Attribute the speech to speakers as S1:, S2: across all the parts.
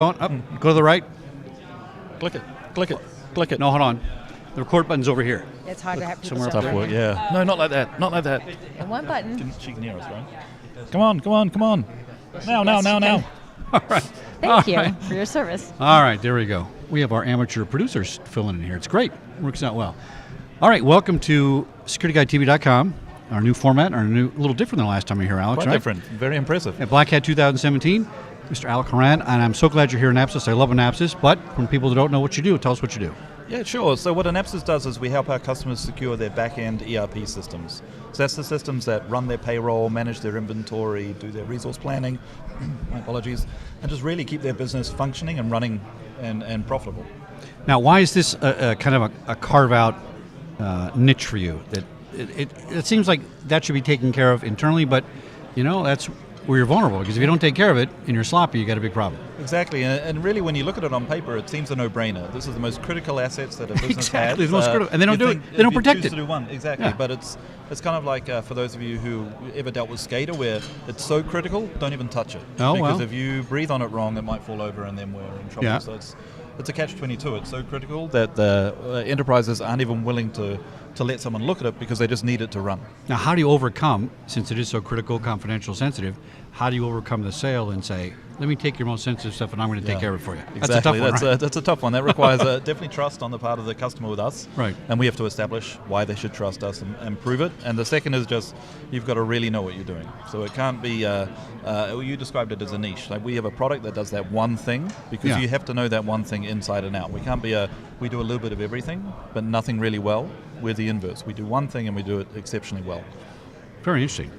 S1: Going up, go to the right.
S2: Click it, click it, click it.
S1: No, hold on. The record button's over here.
S3: It's hard to have people
S1: Somewhere
S3: show
S1: up
S3: their
S1: there.
S2: Work,
S3: hand.
S2: yeah. No, not like that, not like that.
S3: And one button.
S2: She can hear us, right? Come on, come on, come on. Now.
S1: All right.
S3: Thank you
S1: right.
S3: for your service.
S1: All right, there we go. We have our amateur producers filling in here. It's great. Works out well. All right, welcome to SecurityGuideTV.com. Our new format, a little different than the last time you were here, Alex,
S2: Quite
S1: right?
S2: different, very impressive.
S1: At Black Hat 2017, Mr. Alex Horan, and I'm so glad you're here in Apsis. I love Apsis, but from people that don't know what you do, tell us what you do.
S2: Yeah, sure. So what Anapsys does is we help our customers secure their back-end ERP systems. So that's the systems that run their payroll, manage their inventory, do their resource planning, my apologies, and just really keep their business functioning and running and profitable.
S1: Now, why is this a kind of a carve-out niche for you? That it seems like that should be taken care of internally, but that's where you're vulnerable, because if you don't take care of it and you're sloppy, you got a big problem.
S2: Exactly, and really when you look at it on paper, it seems a no-brainer. This is the most critical assets that a business
S1: Exactly,
S2: has.
S1: the most critical, and they don't do it. They don't protect it.
S2: To do one, exactly,
S1: Yeah.
S2: but it's kind of like for those of you who ever dealt with SCADA, where it's so critical, don't even touch it.
S1: Oh,
S2: because
S1: well.
S2: if you breathe on it wrong, it might fall over, and then we're in trouble.
S1: Yeah.
S2: So it's a catch-22. It's so critical that the enterprises aren't even willing to let someone look at it because they just need it to run.
S1: Now, how do you overcome, since it is so critical, confidential, sensitive, how do you overcome the sale and say, let me take your most sensitive stuff and I'm going to take care of it for you?
S2: Exactly.
S1: That's a tough one, right?
S2: That's a tough one. That requires definitely trust on the part of the customer with us.
S1: Right.
S2: And we have to establish why they should trust us and prove it. And the second is just, you've got to really know what you're doing. So it can't be, you described it as a niche. Like we have a product that does that one thing, because you have to know that one thing inside and out. We can't be we do a little bit of everything, but nothing really well. We're the inverse. We do one thing and we do it exceptionally well.
S1: Very interesting.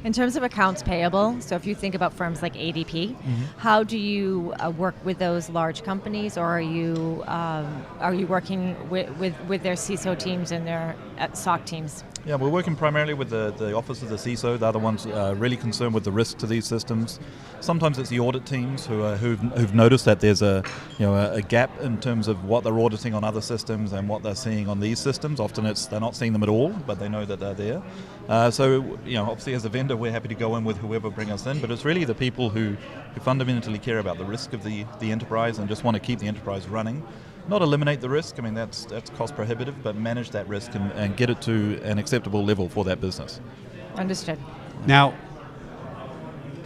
S3: In terms of accounts payable, so if you think about firms like ADP, how do you work with those large companies, or are you working with their CISO teams and their SOC teams?
S2: Yeah, we're working primarily with the office of the CISO. They're the ones really concerned with the risk to these systems. Sometimes it's the audit teams who've noticed that there's a gap in terms of what they're auditing on other systems and what they're seeing on these systems. Often they're not seeing them at all, but they know that they're there. So obviously as a vendor, we're happy to go in with whoever bring us in, but it's really the people who fundamentally care about the risk of the enterprise and just want to keep the enterprise running. Not eliminate the risk, I mean that's cost prohibitive, but manage that risk and get it to an acceptable level for that business.
S3: Understood.
S1: Now,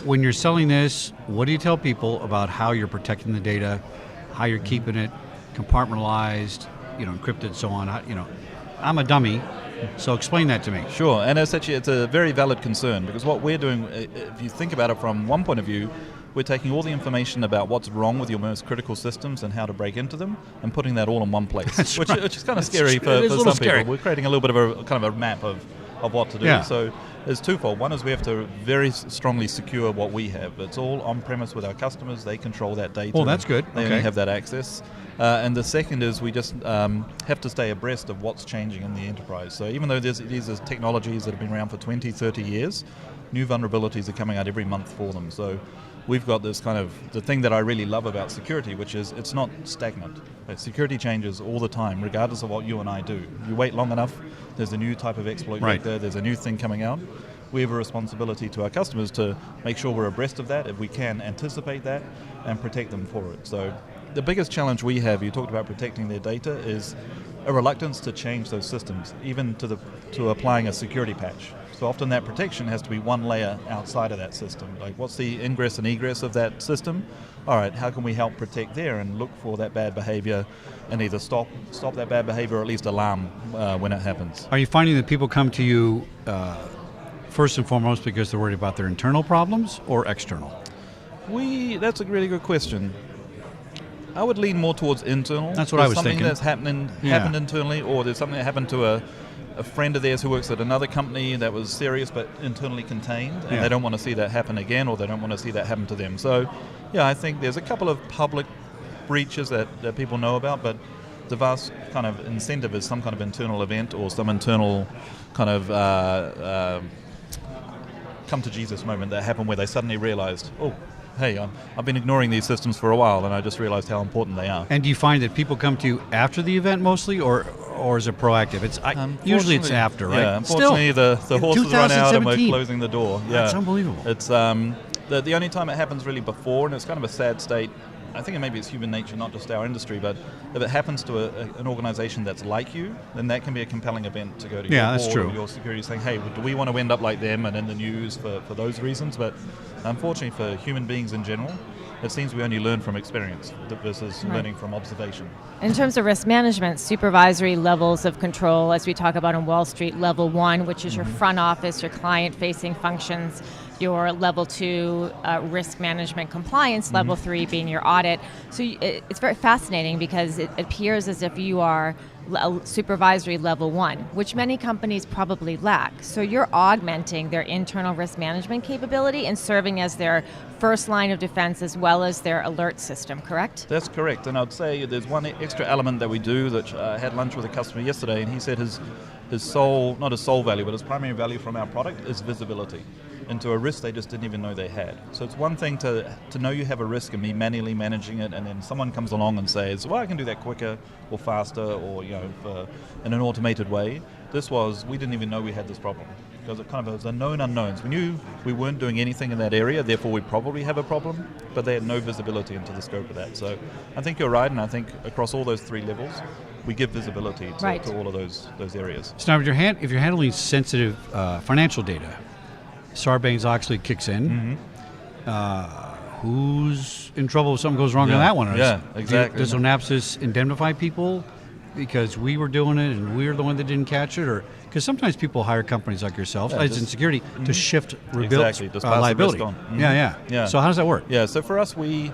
S1: when you're selling this, what do you tell people about how you're protecting the data, how you're keeping it compartmentalized, encrypted, so on? I'm a dummy, so explain that to me.
S2: Sure, and it's a very valid concern, because what we're doing, if you think about it from one point of view, we're taking all the information about what's wrong with your most critical systems and how to break into them and putting that all in one place, which is kind of scary for some people. We're creating a little bit of a kind of a map of what to do.
S1: Yeah.
S2: So it's twofold. One is we have to very strongly secure what we have. It's all on-premise with our customers. They control that data.
S1: Oh, that's good.
S2: They
S1: Okay.
S2: only have that access. And the second is we just have to stay abreast of what's changing in the enterprise. So even though these are technologies that have been around for 20, 30 years, new vulnerabilities are coming out every month for them. So we've got this kind of, the thing that I really love about security, which is it's not stagnant. Security changes all the time, regardless of what you and I do. You wait long enough, there's a new type of exploit vector, there's a new thing coming out. We have a responsibility to our customers to make sure we're abreast of that, if we can anticipate that, and protect them for it. So the biggest challenge we have, you talked about protecting their data, is a reluctance to change those systems, even to applying a security patch. So often that protection has to be one layer outside of that system. Like, what's the ingress and egress of that system? All right, how can we help protect there and look for that bad behavior and either stop that bad behavior or at least alarm when it happens?
S1: Are you finding that people come to you first and foremost because they're worried about their internal problems or external?
S2: That's a really good question. I would lean more towards internal.
S1: That's what I was
S2: something
S1: thinking.
S2: That's happened internally, or there's something that happened to a friend of theirs who works at another company that was serious but internally contained, and they don't want to see that happen again, or they don't want to see that happen to them. So, yeah, I think there's a couple of public breaches that people know about, but the vast kind of incentive is some kind of internal event or some internal kind of come to Jesus moment that happened where they suddenly realized, oh, hey, I've been ignoring these systems for a while, and I just realized how important they are.
S1: And do you find that people come to you after the event mostly, or is it proactive? Usually it's after, right?
S2: Yeah, unfortunately the horses run out and we're
S1: 2017.
S2: closing the door. Yeah.
S1: That's unbelievable.
S2: It's the only time it happens really before, and it's kind of a sad state I think maybe it's human nature, not just our industry, but if it happens to an organization that's like you, then that can be a compelling event to go to your
S1: that's
S2: board
S1: true.
S2: or your security saying, hey, do we want to end up like them and in the news for those reasons? But unfortunately for human beings in general, it seems we only learn from experience versus learning from observation.
S3: In terms of risk management, supervisory levels of control, as we talk about on Wall Street, level 1, which is your front office, your client-facing functions, your level 2 risk management compliance, level 3 being your audit. So it's very fascinating because it appears as if you are supervisory level 1, which many companies probably lack. So you're augmenting their internal risk management capability and serving as their first line of defense as well as their alert system, correct?
S2: That's correct, and I'd say there's one extra element that we do that I had lunch with a customer yesterday, and he said his sole, not his sole value, but his primary value from our product is visibility into a risk they just didn't even know they had. So it's one thing to know you have a risk and be manually managing it, and then someone comes along and says, well, I can do that quicker or faster or in an automated way. This was, we didn't even know we had this problem because it kind of was a known unknowns. We knew we weren't doing anything in that area, therefore we probably have a problem, but they had no visibility into the scope of that. So I think you're right, and I think across all those 3 levels, we give visibility to all of those areas.
S1: So now if you're handling sensitive financial data, Sarbanes-Oxley kicks in. Who's in trouble if something goes wrong on that one?
S2: Yeah, exactly.
S1: Does Onapsis indemnify people because we were doing it and we were the one that didn't catch it? Or because sometimes people hire companies like yourself, as in security, to shift
S2: Exactly, just pass the
S1: liability.
S2: risk on.
S1: Yeah. So how does that work?
S2: Yeah, so for us, we're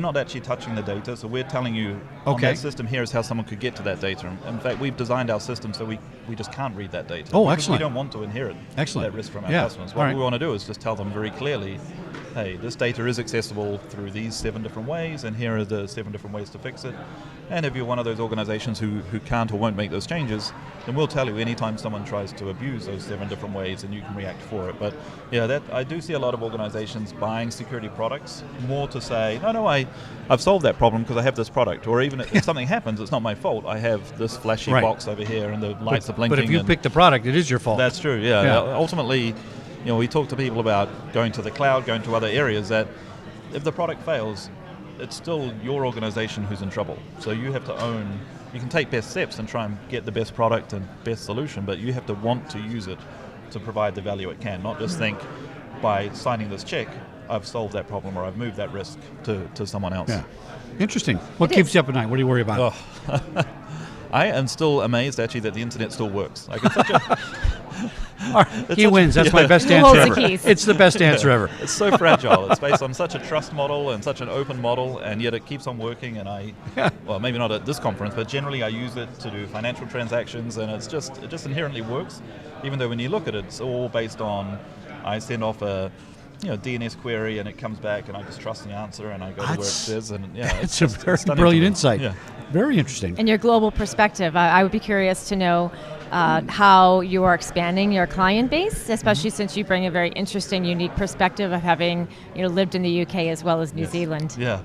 S2: not actually touching the data, so we're telling you on that system here is how someone could get to that data. In fact, we've designed our system so we just can't read that data.
S1: Oh,
S2: because
S1: excellent.
S2: We don't want to inherit that risk from our customers. What we want to do is just tell them very clearly, hey, this data is accessible through these 7 different ways, and here are the 7 different ways to fix it. And if you're one of those organizations who can't or won't make those changes, then we'll tell you anytime someone tries to abuse those 7 different ways, and you can react for it. But yeah, I do see a lot of organizations buying security products more to say, no, I've solved that problem because I have this product. Or even if something happens, it's not my fault. I have this flashy box over here, and the lights are blinking.
S1: But if you pick the product, it is your fault.
S2: That's true, yeah. Ultimately, we talk to people about going to the cloud, going to other areas, that if the product fails, it's still your organization who's in trouble. So you have to own, you can take best steps and try and get the best product and best solution, but you have to want to use it to provide the value it can, not just think by signing this check, I've solved that problem or I've moved that risk to someone else.
S1: Yeah. Interesting. What keeps you up at night? What do you worry about?
S2: Oh. I am still amazed actually that the internet still works. Like it's such a
S1: He wins. That's my best answer ever.
S3: Keys.
S1: It's the best answer ever.
S2: It's so fragile. It's based on such a trust model and such an open model, and yet it keeps on working. And well, maybe not at this conference, but generally I use it to do financial transactions, and it just inherently works. Even though when you look at it, it's all based on, I send off a DNS query and it comes back, and I just trust the answer and I go to where it says, and
S1: it's a very brilliant insight. Yeah. Very interesting.
S3: And your global perspective, I would be curious to know how you are expanding your client base, especially since you bring a very interesting, unique perspective of having lived in the UK as well as New Zealand.
S2: Yeah.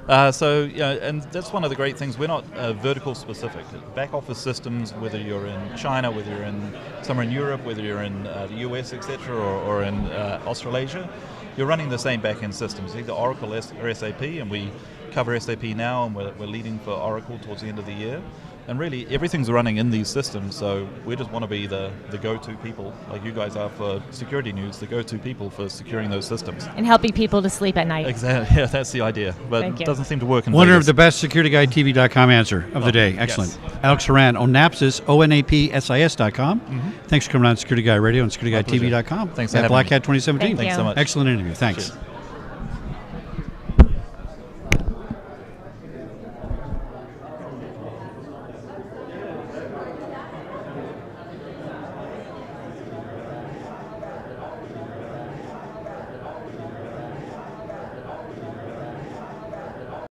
S2: And that's one of the great things. We're not vertical specific. Back office systems, whether you're in China, whether you're in somewhere in Europe, whether you're in the US, etc., or in Australasia, you're running the same back-end systems, either Oracle or SAP, and we cover SAP now, and we're leading for Oracle towards the end of the year. And really, everything's running in these systems, so we just want to be the go-to people, like you guys are for security news, the go-to people for securing those systems.
S3: And helping people to sleep at night.
S2: Exactly, yeah, that's the idea. But it doesn't seem to work in
S1: Winner
S2: Vegas.
S1: of the best SecurityGuideTV.com answer of the day. Excellent.
S2: Yes.
S1: Alex Horan, Onapsis, ONAPSIS.com. Thanks for coming on Security Guide Radio and SecurityGuideTV.com.
S2: Thanks for
S1: at
S2: having
S1: Black
S2: me.
S1: Hat 2017.
S3: Thank you.
S2: Thanks so much.
S1: Excellent interview. Thanks.
S2: Cheers.